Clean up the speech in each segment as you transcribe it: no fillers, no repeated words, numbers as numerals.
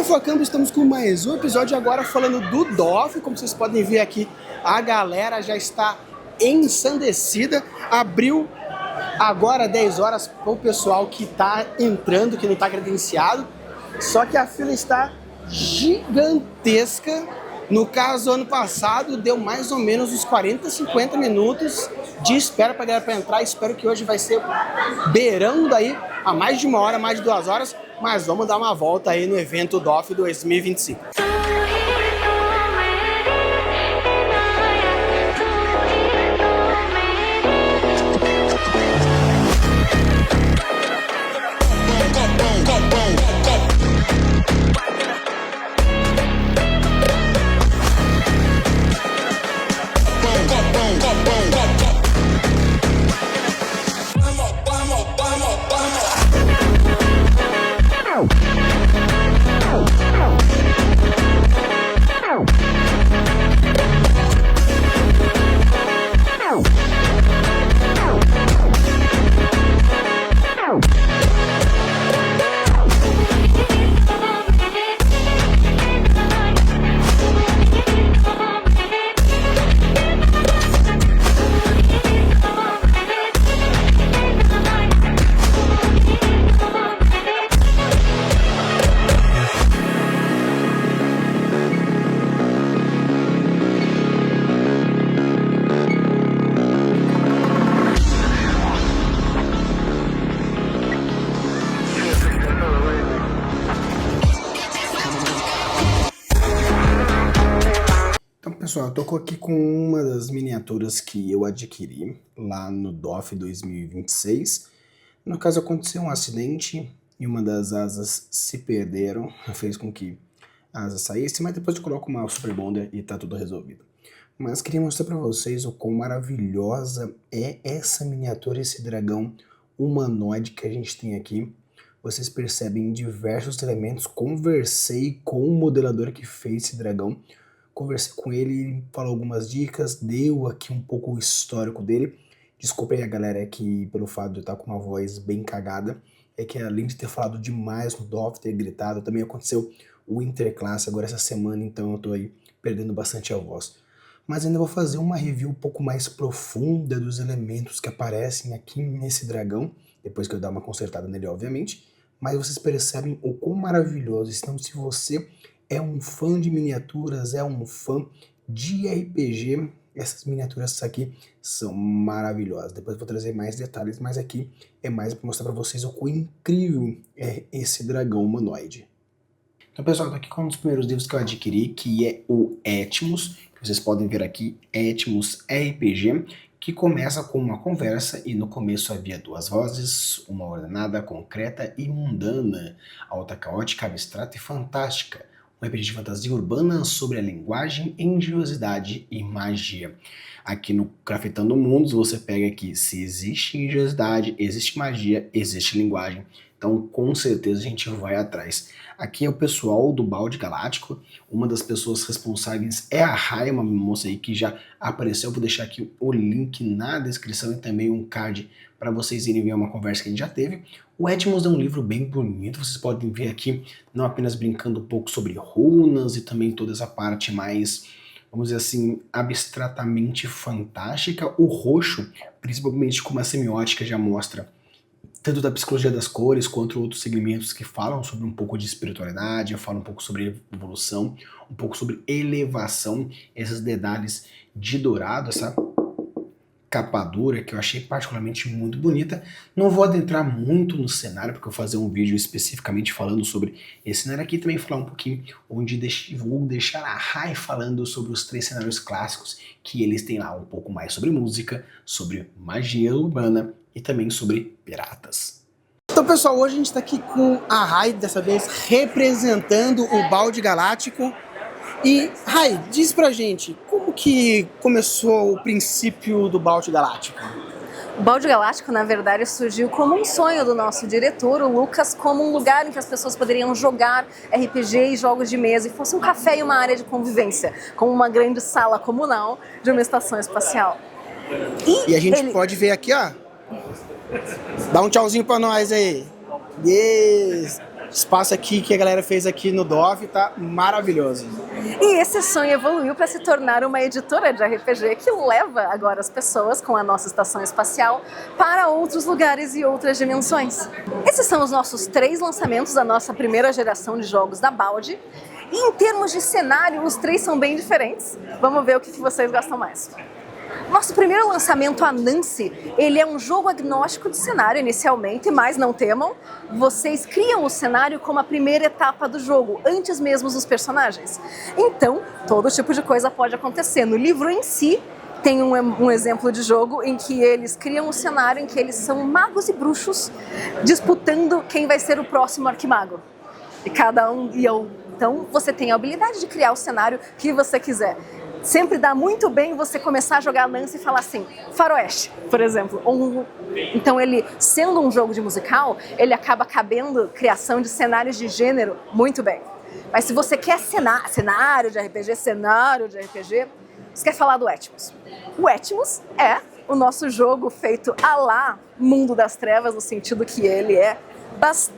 Fala Câmbio, estamos com mais um episódio agora falando do DOF. Como vocês podem ver aqui, a galera já está ensandecida. Abriu agora 10 horas para o pessoal que está entrando, que não está credenciado. Só que a fila está gigantesca. No caso, ano passado, deu mais ou menos uns 40, 50 minutos de espera para a galera entrar. Espero que hoje vai ser beirando aí a mais de uma hora, mais de 2 horas. Mas vamos dar uma volta aí no evento DOF 2025. Pessoal, eu tô aqui com uma das miniaturas que eu adquiri lá no DOF 2026. No caso, aconteceu um acidente e uma das asas se perderam, fez com que a asa saísse, mas depois eu coloco uma Super Bonder e tá tudo resolvido. Mas queria mostrar pra vocês o quão maravilhosa é essa miniatura, esse dragão humanoide que a gente tem aqui. Vocês percebem diversos elementos. Conversei com o modelador que fez esse dragão. Conversei com ele, falou algumas dicas, deu aqui um pouco o histórico dele. Desculpem a galera aqui pelo fato de eu estar com uma voz bem cagada. É que além de ter falado demais no DOF, ter gritado, também aconteceu o Interclasse agora essa semana, então eu tô aí perdendo bastante a voz. Mas ainda vou fazer uma review um pouco mais profunda dos elementos que aparecem aqui nesse dragão, depois que eu dar uma consertada nele, obviamente. Mas vocês percebem o quão maravilhoso. Então, se você é um fã de miniaturas, é um fã de RPG, essas miniaturas aqui são maravilhosas. Depois eu vou trazer mais detalhes, mas aqui é mais para mostrar para vocês o quão incrível é esse dragão humanoide. Então, pessoal, tô aqui com um dos primeiros livros que eu adquiri, que é o Etmos, que vocês podem ver aqui, Etmos RPG, que começa com uma conversa e no começo havia 2 vozes, uma ordenada, concreta e mundana, alta, caótica, abstrata e fantástica. Um RPG de fantasia urbana sobre a linguagem, engenhosidade e magia. Aqui no Craftando Mundos você pega aqui se existe engenhosidade, existe magia, existe linguagem. Então com certeza a gente vai atrás. Aqui é o pessoal do Balde Galáctico. Uma das pessoas responsáveis é a Rai, uma moça aí que já apareceu. Vou deixar aqui o link na descrição e também um card para vocês irem ver uma conversa que a gente já teve. O Etmos é um livro bem bonito, vocês podem ver aqui, não apenas brincando um pouco sobre runas e também toda essa parte mais, vamos dizer assim, abstratamente fantástica. O roxo, principalmente com uma semiótica, já mostra tanto da psicologia das cores quanto outros segmentos que falam sobre um pouco de espiritualidade, falam um pouco sobre evolução, um pouco sobre elevação, esses detalhes de dourado, essa capa dura que eu achei particularmente muito bonita. Não vou adentrar muito no cenário, porque eu vou fazer um vídeo especificamente falando sobre esse cenário aqui, também falar um pouquinho onde vou deixar a Rai falando sobre os 3 cenários clássicos, que eles têm lá um pouco mais sobre música, sobre magia urbana e também sobre piratas. Então, pessoal, hoje a gente está aqui com a Rai, dessa vez representando o Balde Galáctico. E, Rai, diz pra gente, como que começou o princípio do Balde Galáctico? O Balde Galáctico, na verdade, surgiu como um sonho do nosso diretor, o Lucas, como um lugar em que as pessoas poderiam jogar RPG e jogos de mesa e fosse um café e uma área de convivência, como uma grande sala comunal de uma estação espacial. E a gente pode ver aqui, ó. Dá um tchauzinho pra nós aí. Yes. espaço aqui que a galera fez aqui no DOF tá maravilhoso. E esse sonho evoluiu para se tornar uma editora de RPG que leva agora as pessoas com a nossa estação espacial para outros lugares e outras dimensões. Esses são os nossos 3 lançamentos da nossa primeira geração de jogos da Baldi. E em termos de cenário, os 3 são bem diferentes. Vamos ver o que vocês gostam mais. Nosso primeiro lançamento, a Nancy, ele é um jogo agnóstico de cenário inicialmente, mas não temam, vocês criam o cenário como a primeira etapa do jogo, antes mesmo dos personagens. Então, todo tipo de coisa pode acontecer. No livro em si, tem um exemplo de jogo em que eles criam um cenário em que eles são magos e bruxos disputando quem vai ser o próximo arquimago. E cada um... Então, você tem a habilidade de criar o cenário que você quiser. Sempre dá muito bem você começar a jogar Nancy e falar assim, faroeste, por exemplo. Então ele, sendo um jogo de musical, ele acaba cabendo criação de cenários de gênero muito bem. Mas se você quer cenário de RPG, você quer falar do Etmos. O Etmos é o nosso jogo feito à la Mundo das Trevas, no sentido que ele é bastante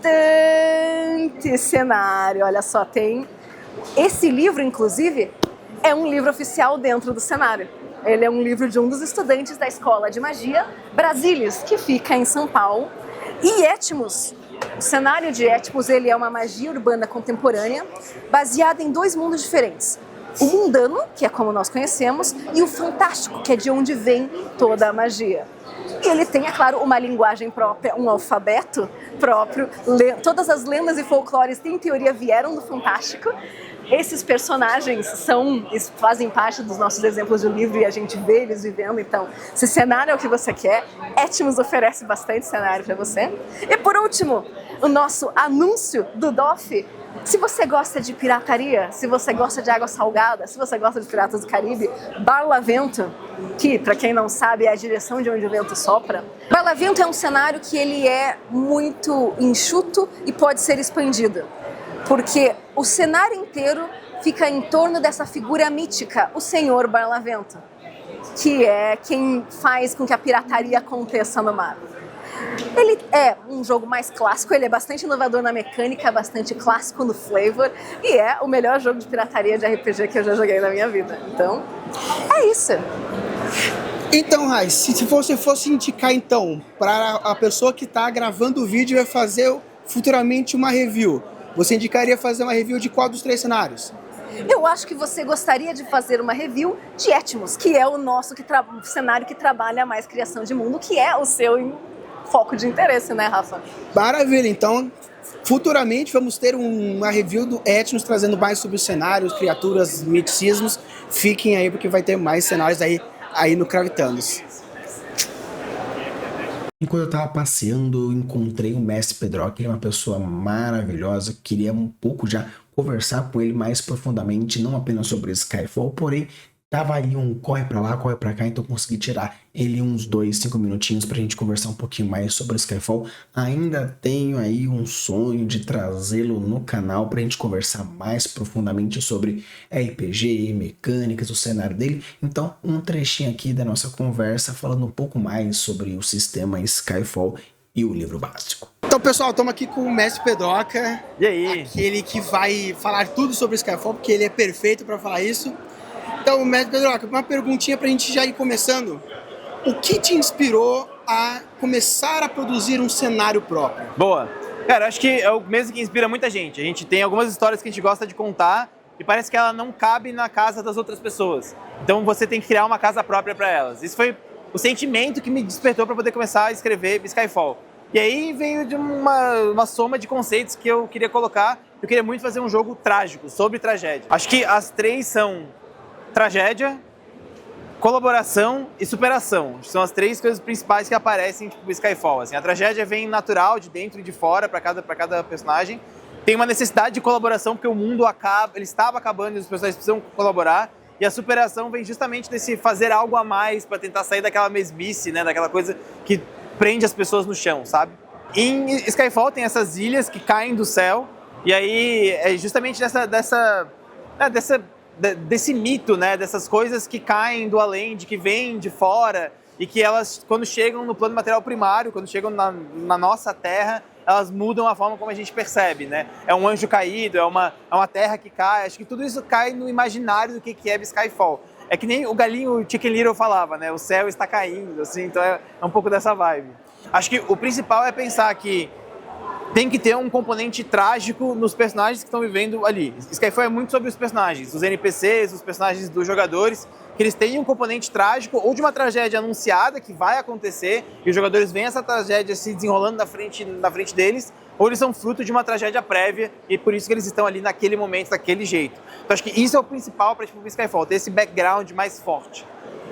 cenário. Olha só, tem esse livro, inclusive, é um livro oficial dentro do cenário. Ele é um livro de um dos estudantes da Escola de Magia, Brasilis, que fica em São Paulo. E Etmos, o cenário de Etmos, ele é uma magia urbana contemporânea, baseada em 2 mundos diferentes. O mundano, que é como nós conhecemos, e o fantástico, que é de onde vem toda a magia. E ele tem, é claro, uma linguagem própria, um alfabeto próprio. Todas as lendas e folclores, em teoria, vieram do fantástico. Esses personagens fazem parte dos nossos exemplos de livro e a gente vê eles vivendo. Então, se cenário é o que você quer, Etmos oferece bastante cenário para você. E por último, o nosso anúncio do DOF. Se você gosta de pirataria, se você gosta de água salgada, se você gosta de Piratas do Caribe, Barlavento, que, para quem não sabe, é a direção de onde o vento sopra. Barlavento é um cenário que ele é muito enxuto e pode ser expandido. Porque o cenário inteiro fica em torno dessa figura mítica, o Senhor Barlavento, que é quem faz com que a pirataria aconteça no mar. Ele é um jogo mais clássico, ele é bastante inovador na mecânica, bastante clássico no flavor, e é o melhor jogo de pirataria de RPG que eu já joguei na minha vida. Então, é isso. Então, Rai, se você fosse indicar, então, para a pessoa que está gravando o vídeo e vai fazer futuramente uma review, você indicaria fazer uma review de qual dos 3 cenários? Eu acho que você gostaria de fazer uma review de Etmos, que é o nosso cenário que trabalha mais criação de mundo, que é o seu foco de interesse, né, Rafa? Maravilha, então, futuramente vamos ter uma review do Etmos, trazendo mais sobre os cenários, criaturas, miticismos. Fiquem aí, porque vai ter mais cenários aí no Cravitanos. Enquanto eu estava passeando, eu encontrei o Mestre Pedroca, ele é uma pessoa maravilhosa, queria um pouco já conversar com ele mais profundamente, não apenas sobre Skyfall, porém, tava aí um corre pra lá, corre pra cá, então consegui tirar ele uns 5 minutinhos pra gente conversar um pouquinho mais sobre Skyfall. Ainda tenho aí um sonho de trazê-lo no canal pra gente conversar mais profundamente sobre RPG, mecânicas, o cenário dele. Então, um trechinho aqui da nossa conversa falando um pouco mais sobre o sistema Skyfall e o livro básico. Então, pessoal, estamos aqui com o Mestre Pedroca. E aí? Aquele que vai falar tudo sobre Skyfall, porque ele é perfeito para falar isso. Então, Mestre Pedroca, uma perguntinha pra gente já ir começando. O que te inspirou a começar a produzir um cenário próprio? Boa. Cara, acho que é o mesmo que inspira muita gente. A gente tem algumas histórias que a gente gosta de contar e parece que ela não cabe na casa das outras pessoas. Então você tem que criar uma casa própria para elas. Isso foi o sentimento que me despertou para poder começar a escrever Skyfall. E aí veio de uma soma de conceitos que eu queria colocar. Eu queria muito fazer um jogo trágico, sobre tragédia. Acho que as 3 são tragédia, colaboração e superação. São as 3 coisas principais que aparecem no Skyfall. Assim, a tragédia vem natural, de dentro e de fora, para cada personagem. Tem uma necessidade de colaboração, porque o mundo ele estava acabando e os personagens precisam colaborar. E a superação vem justamente desse fazer algo a mais para tentar sair daquela mesmice, né, daquela coisa que prende as pessoas no chão, sabe? Em Skyfall tem essas ilhas que caem do céu, e aí é justamente desse mito, né, dessas coisas que caem do além, de que vêm de fora, e que elas, quando chegam no plano material primário, quando chegam na nossa Terra, elas mudam a forma como a gente percebe, né? É um anjo caído, é uma terra que cai, acho que tudo isso cai no imaginário do que é Skyfall. É que nem o galinho Chicken Little falava, né? O céu está caindo, assim, então é um pouco dessa vibe. Acho que o principal é pensar que tem que ter um componente trágico nos personagens que estão vivendo ali. Skyfall é muito sobre os personagens, os NPCs, os personagens dos jogadores, que eles têm um componente trágico ou de uma tragédia anunciada que vai acontecer e os jogadores veem essa tragédia se desenrolando na frente deles, ou eles são fruto de uma tragédia prévia e por isso que eles estão ali naquele momento, daquele jeito. Então acho que isso é o principal para o Skyfall, ter esse background mais forte.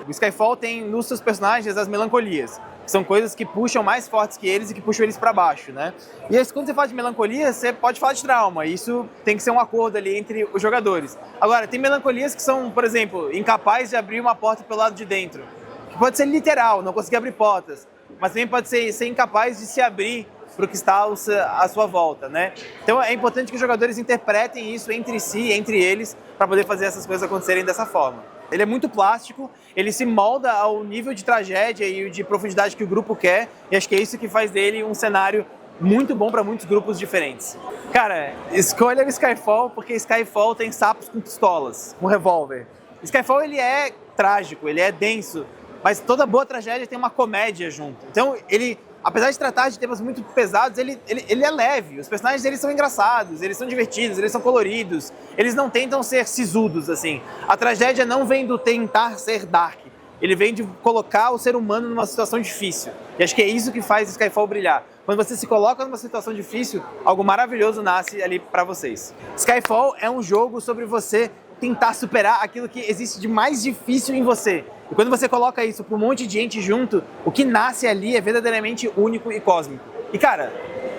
O Skyfall tem nos seus personagens as melancolias, que são coisas que puxam mais fortes que eles e que puxam eles para baixo, né? E aí, quando você fala de melancolia, você pode falar de trauma. Isso tem que ser um acordo ali entre os jogadores. Agora, tem melancolias que são, por exemplo, incapazes de abrir uma porta pelo lado de dentro. Que pode ser literal, não conseguir abrir portas. Mas também pode ser incapaz de se abrir para o que está à sua volta, né? Então é importante que os jogadores interpretem isso entre si, entre eles, para poder fazer essas coisas acontecerem dessa forma. Ele é muito plástico, ele se molda ao nível de tragédia e de profundidade que o grupo quer, e acho que é isso que faz dele um cenário muito bom para muitos grupos diferentes. Cara, escolha o Skyfall porque Skyfall tem sapos com pistolas, com revólver. Skyfall ele é trágico, ele é denso, mas toda boa tragédia tem uma comédia junto. Então ele, apesar de tratar de temas muito pesados, ele é leve. Os personagens deles são engraçados, eles são divertidos, eles são coloridos. Eles não tentam ser sisudos, assim. A tragédia não vem do tentar ser dark. Ele vem de colocar o ser humano numa situação difícil. E acho que é isso que faz Skyfall brilhar. Quando você se coloca numa situação difícil, algo maravilhoso nasce ali pra vocês. Skyfall é um jogo sobre você tentar superar aquilo que existe de mais difícil em você. E quando você coloca isso para um monte de gente junto, o que nasce ali é verdadeiramente único e cósmico. E cara,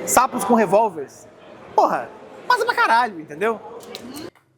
sapos com revólveres, porra, passa pra caralho, entendeu?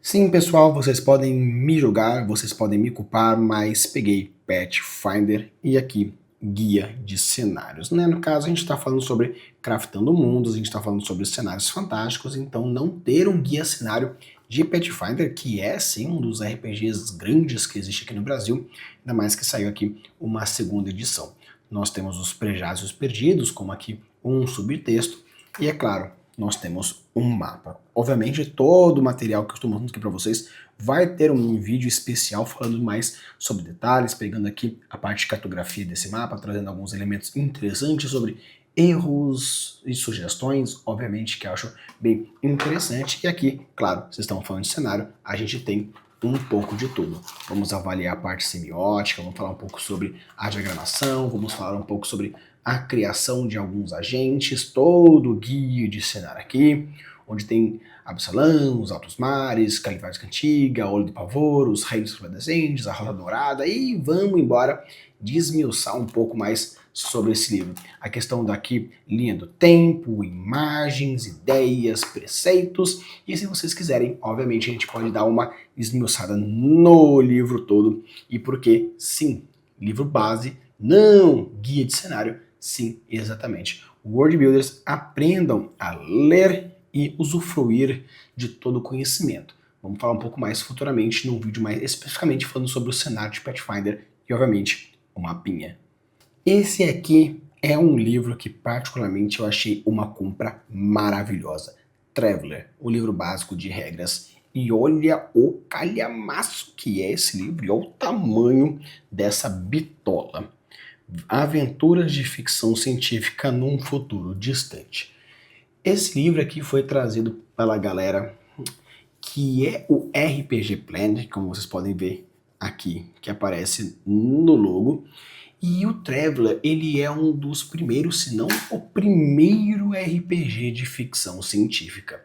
Sim, pessoal, vocês podem me julgar, vocês podem me culpar, mas peguei Pathfinder e aqui guia de cenários, né? No caso, a gente está falando sobre craftando mundos, a gente está falando sobre cenários fantásticos, então não ter um guia cenário de Pathfinder, que é sim um dos RPGs grandes que existe aqui no Brasil, ainda mais que saiu aqui uma segunda edição. Nós temos os Prejácios Perdidos, como aqui um subtexto, e é claro, nós temos um mapa. Obviamente, todo o material que eu estou mostrando aqui para vocês vai ter um vídeo especial falando mais sobre detalhes, pegando aqui a parte de cartografia desse mapa, trazendo alguns elementos interessantes sobre erros e sugestões, obviamente, que eu acho bem interessante. E aqui, claro, vocês estão falando de cenário, a gente tem um pouco de tudo. Vamos avaliar a parte semiótica, vamos falar um pouco sobre a diagramação, vamos falar um pouco sobre a criação de alguns agentes, todo o guia de cenário aqui, onde tem Absalão, os Altos Mares, Califórnia Cantiga, Olho do Pavor, os Reinos Resplandecentes, a Rosa Dourada, e vamos embora desmiuçar um pouco mais sobre esse livro. A questão daqui, linha do tempo, imagens, ideias, preceitos, e se vocês quiserem, obviamente a gente pode dar uma esmiuçada no livro todo, e porque, sim, livro base, não guia de cenário, sim, exatamente. World Builders, aprendam a ler e usufruir de todo o conhecimento. Vamos falar um pouco mais futuramente num vídeo mais especificamente falando sobre o cenário de Pathfinder e, obviamente, o mapinha. Esse aqui é um livro que particularmente eu achei uma compra maravilhosa. Traveler, o livro básico de regras. E olha o calhamaço que é esse livro e olha o tamanho dessa bitola. Aventuras de ficção científica num futuro distante. Esse livro aqui foi trazido pela galera que é o RPG Planet, como vocês podem ver aqui, que aparece no logo. E o Traveler, ele é um dos primeiros, se não o primeiro RPG de ficção científica.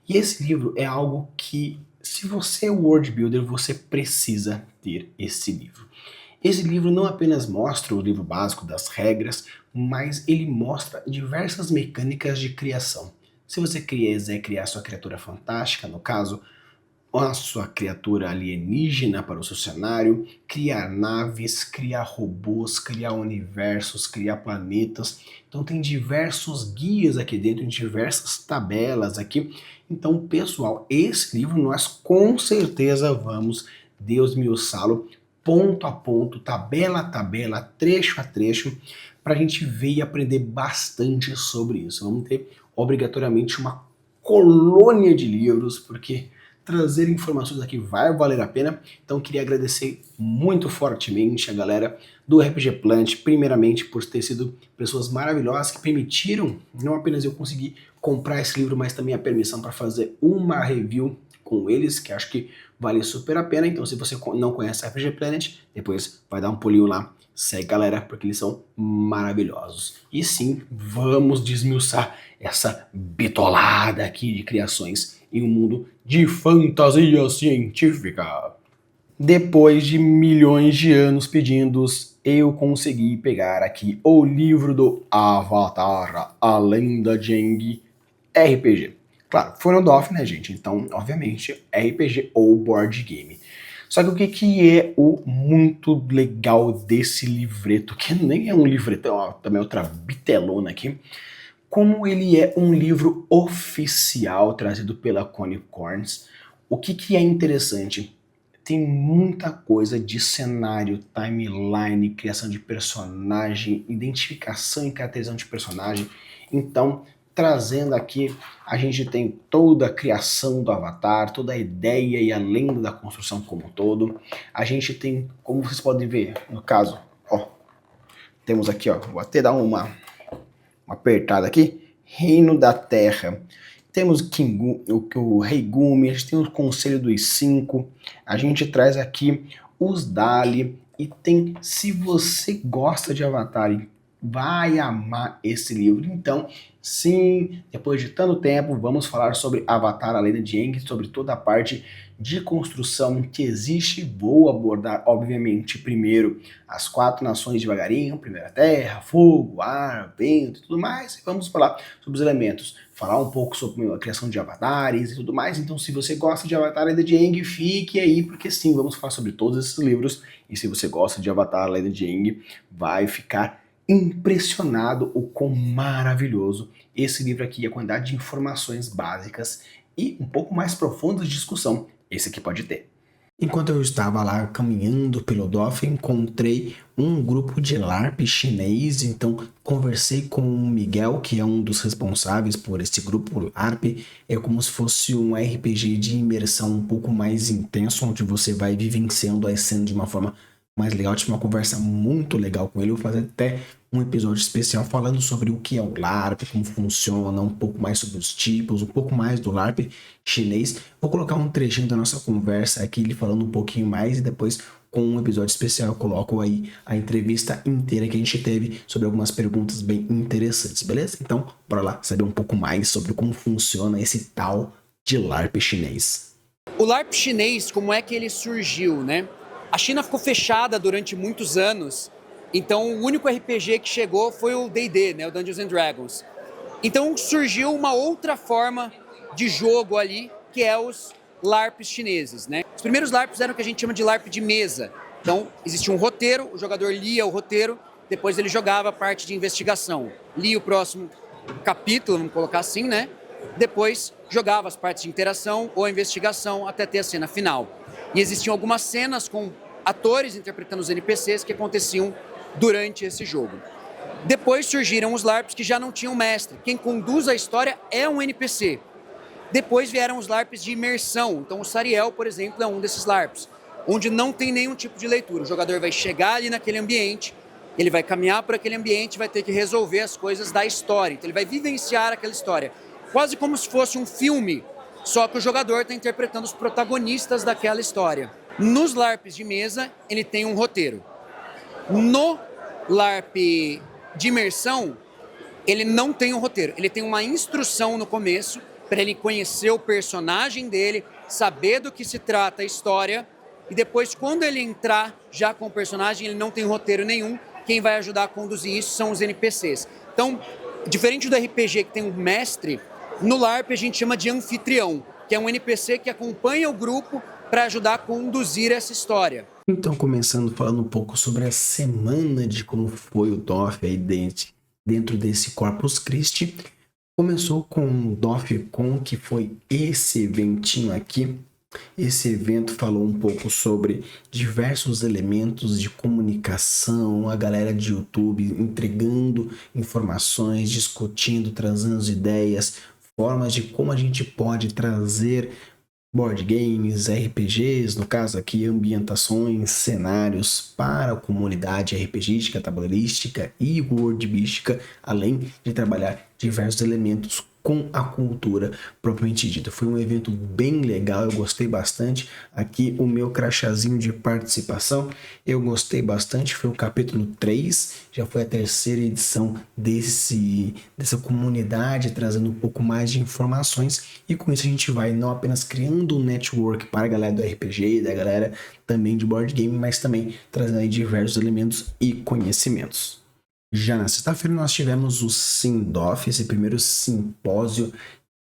E esse livro é algo que, se você é World Builder, você precisa ter esse livro. Esse livro não apenas mostra o livro básico das regras, mas ele mostra diversas mecânicas de criação. Se você quiser criar sua criatura fantástica, no caso, a sua criatura alienígena para o seu cenário, criar naves, criar robôs, criar universos, criar planetas. Então tem diversos guias aqui dentro, diversas tabelas aqui. Então, pessoal, esse livro nós com certeza vamos desmiuçá-lo ponto a ponto, tabela a tabela, trecho a trecho, para a gente ver e aprender bastante sobre isso. Vamos ter obrigatoriamente uma colônia de livros, porque trazer informações aqui vai valer a pena. Então queria agradecer muito fortemente a galera do RPG Plant, primeiramente por ter sido pessoas maravilhosas que permitiram não apenas eu conseguir comprar esse livro, mas também a permissão para fazer uma review com eles, que acho que vale super a pena. Então se você não conhece a RPG Planet, depois vai dar um pulinho lá, segue galera, porque eles são maravilhosos. E sim, vamos desmiuçar essa bitolada aqui de criações em um mundo de fantasia científica. Depois de milhões de anos pedindo, eu consegui pegar aqui o livro do Avatar, a Lenda de Aang RPG. Claro, foi no DOF, né, gente? Então, obviamente, RPG ou board game. Só que o que é o muito legal desse livreto, que nem é um livretão, ó, também outra bitelona aqui, como ele é um livro oficial trazido pela Conicorns, o que é interessante? Tem muita coisa de cenário, timeline, criação de personagem, identificação e caracterização de personagem. Então, trazendo aqui, a gente tem toda a criação do Avatar, toda a ideia e a lenda da construção como um todo. A gente tem, como vocês podem ver, no caso, ó, temos aqui, ó, vou até dar uma apertada aqui, Reino da Terra. Temos o Rei Gumi, a gente tem o Conselho dos Cinco, a gente traz aqui os Dali, e tem, se você gosta de Avatar, vai amar esse livro. Então, sim, depois de tanto tempo, vamos falar sobre Avatar, a Lenda de Aang, sobre toda a parte de construção que existe. Vou abordar, obviamente, primeiro as 4 nações devagarinho, primeiro a terra, fogo, ar, vento e tudo mais, e vamos falar sobre os elementos, falar um pouco sobre a criação de avatares e tudo mais. Então, se você gosta de Avatar, a Lenda de Aang, fique aí, porque sim, vamos falar sobre todos esses livros, e se você gosta de Avatar, a Lenda de Aang, vai ficar impressionado o quão maravilhoso esse livro aqui, a quantidade de informações básicas e um pouco mais profundas de discussão esse aqui pode ter. Enquanto eu estava lá caminhando pelo DOF, encontrei um grupo de LARP chinês, então conversei com o Miguel, que é um dos responsáveis por esse grupo LARP. É como se fosse um RPG de imersão um pouco mais intenso, onde você vai vivenciando a cena de uma forma mais legal. Tive uma conversa muito legal com ele. Eu vou fazer até um episódio especial falando sobre o que é o LARP, como funciona, um pouco mais sobre os tipos, um pouco mais do LARP chinês. Vou colocar um trechinho da nossa conversa aqui, ele falando um pouquinho mais, e depois com um episódio especial eu coloco aí a entrevista inteira que a gente teve sobre algumas perguntas bem interessantes, beleza? Então, bora lá saber um pouco mais sobre como funciona esse tal de LARP chinês. O LARP chinês, como é que ele surgiu, né? A China ficou fechada durante muitos anos, então o único RPG que chegou foi o D&D, né, o Dungeons and Dragons. Então surgiu uma outra forma de jogo ali, que é os LARPs chineses, né? Os primeiros LARPs eram o que a gente chama de LARP de mesa. Então existia um roteiro, o jogador lia o roteiro, depois ele jogava a parte de investigação. Lia o próximo capítulo, vamos colocar assim, né? Depois jogava as partes de interação ou investigação até ter a cena final. E existiam algumas cenas com atores interpretando os NPCs que aconteciam durante esse jogo. Depois surgiram os LARPs que já não tinham mestre. Quem conduz a história é um NPC. Depois vieram os LARPs de imersão. Então o Sariel, por exemplo, é um desses LARPs, onde não tem nenhum tipo de leitura. O jogador vai chegar ali naquele ambiente, ele vai caminhar por aquele ambiente, vai ter que resolver as coisas da história. Então ele vai vivenciar aquela história, quase como se fosse um filme, só que o jogador está interpretando os protagonistas daquela história. Nos LARPs de mesa, ele tem um roteiro. No LARP de imersão, ele não tem um roteiro. Ele tem uma instrução no começo para ele conhecer o personagem dele, saber do que se trata a história, e depois, quando ele entrar já com o personagem, ele não tem roteiro nenhum. Quem vai ajudar a conduzir isso são os NPCs. Então, diferente do RPG que tem um mestre, no LARP a gente chama de anfitrião, que é um NPC que acompanha o grupo para ajudar a conduzir essa história. Então, começando falando um pouco sobre a semana de como foi o DOF aí dentro desse Corpus Christi. Começou com o DOF Con, que foi esse eventinho aqui, Esse evento falou um pouco sobre diversos elementos de comunicação, a galera de YouTube entregando informações, discutindo, trazendo ideias, formas de como a gente pode trazer board games, RPGs, no caso aqui ambientações, cenários para a comunidade RPGística, tabuleirística e worldbística, além de trabalhar diversos elementos com a cultura propriamente dita. Foi um evento bem legal, eu gostei bastante. Aqui o meu crachazinho de participação, eu gostei bastante, foi o capítulo 3, já foi a terceira edição dessa comunidade, trazendo um pouco mais de informações, e com isso a gente vai não apenas criando um network para a galera do RPG, da galera também de board game, mas também trazendo aí diversos elementos e conhecimentos. Já na sexta-feira nós tivemos o SimDoff, esse primeiro simpósio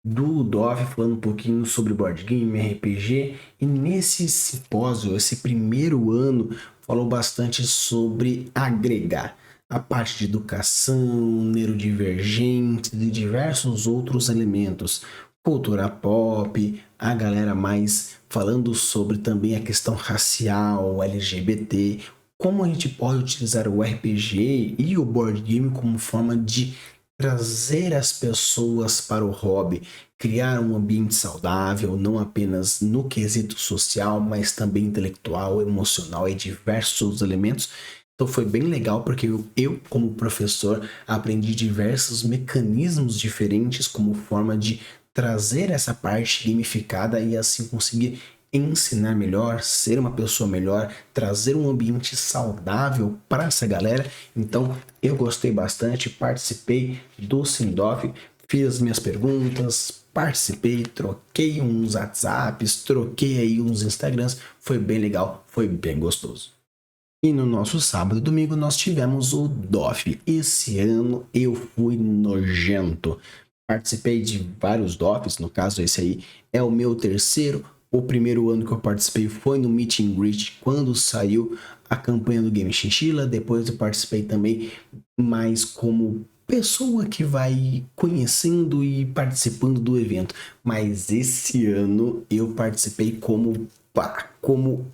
do DOF, falando um pouquinho sobre board game, RPG, e nesse simpósio, esse primeiro ano, falou bastante sobre agregar a parte de educação, neurodivergente e diversos outros elementos, cultura pop, a galera mais falando sobre também a questão racial, LGBT, como a gente pode utilizar o RPG e o board game como forma de trazer as pessoas para o hobby, criar um ambiente saudável, não apenas no quesito social, mas também intelectual, emocional e diversos elementos. Então foi bem legal porque eu como professor aprendi diversos mecanismos diferentes como forma de trazer essa parte gamificada e assim conseguir ensinar melhor, ser uma pessoa melhor, trazer um ambiente saudável para essa galera. Então eu gostei bastante, participei do SimDoff, fiz as minhas perguntas, participei, troquei uns WhatsApps, troquei aí uns Instagrams, foi bem legal, foi bem gostoso. E no nosso sábado e domingo nós tivemos o DOF. Esse ano eu fui nojento. Participei de vários DOFs, no caso esse aí é o meu terceiro. O primeiro ano que eu participei foi no Meet and Greet, quando saiu a campanha do Game Chinchilla. Depois eu participei também mais como pessoa que vai conhecendo e participando do evento. Mas esse ano eu participei como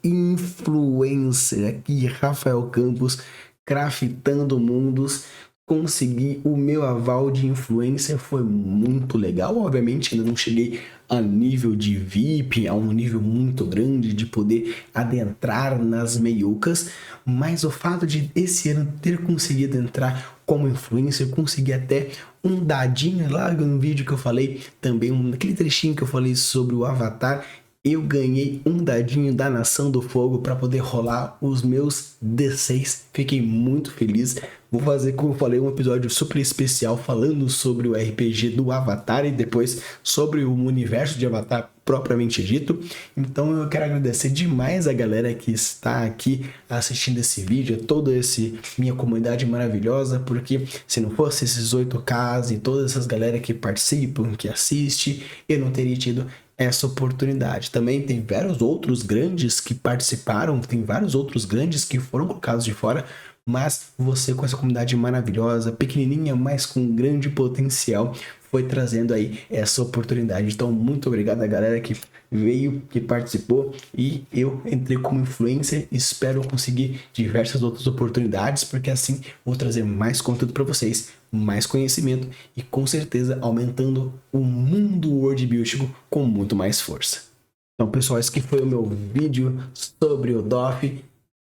influencer aqui, Rafael Campos, craftando mundos. Consegui o meu aval de influencer, foi muito legal. Obviamente ainda não cheguei a nível de VIP, a um nível muito grande de poder adentrar nas meiucas, mas o fato de esse ano ter conseguido entrar como influencer, consegui até um dadinho lá no vídeo que eu falei, também naquele trechinho que eu falei sobre o Avatar. Eu ganhei um dadinho da Nação do Fogo para poder rolar os meus D6. Fiquei muito feliz. Vou fazer, como eu falei, um episódio super especial falando sobre o RPG do Avatar e depois sobre o universo de Avatar propriamente dito. Então eu quero agradecer demais a galera que está aqui assistindo esse vídeo, toda essa minha comunidade maravilhosa, porque se não fosse esses 8Ks e todas essas galera que participam, que assistem, eu não teria tido essa oportunidade. Também tem vários outros grandes que participaram, tem vários outros grandes que foram colocados de fora, mas você com essa comunidade maravilhosa, pequenininha, mas com grande potencial, foi trazendo aí essa oportunidade. Então, muito obrigado a galera que veio, que participou, e eu entrei como influencer. Espero conseguir diversas outras oportunidades, porque assim vou trazer mais conteúdo para vocês, mais conhecimento e com certeza aumentando o mundo worldbuilding com muito mais força. Então, pessoal, esse aqui foi o meu vídeo sobre o DOF,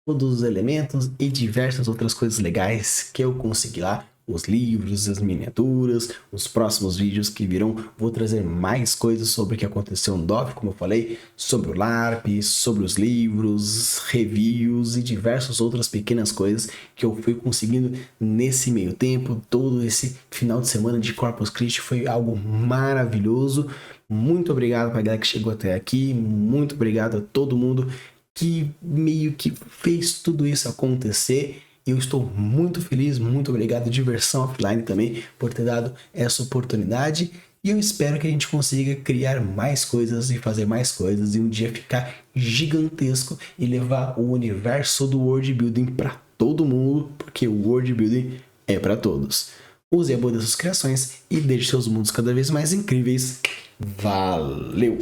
todos os elementos e diversas outras coisas legais que eu consegui lá. Os livros, as miniaturas, os próximos vídeos que virão, vou trazer mais coisas sobre o que aconteceu no DOF, como eu falei, sobre o LARP, sobre os livros, reviews e diversas outras pequenas coisas que eu fui conseguindo nesse meio tempo. Todo esse final de semana de Corpus Christi foi algo maravilhoso. Muito obrigado para a galera que chegou até aqui, muito obrigado a todo mundo que meio que fez tudo isso acontecer. Eu estou muito feliz, muito obrigado, Diversão Offline também, por ter dado essa oportunidade. E eu espero que a gente consiga criar mais coisas e fazer mais coisas e um dia ficar gigantesco e levar o universo do world building para todo mundo, porque o world building é para todos. Use a boa das suas criações e deixe seus mundos cada vez mais incríveis. Valeu!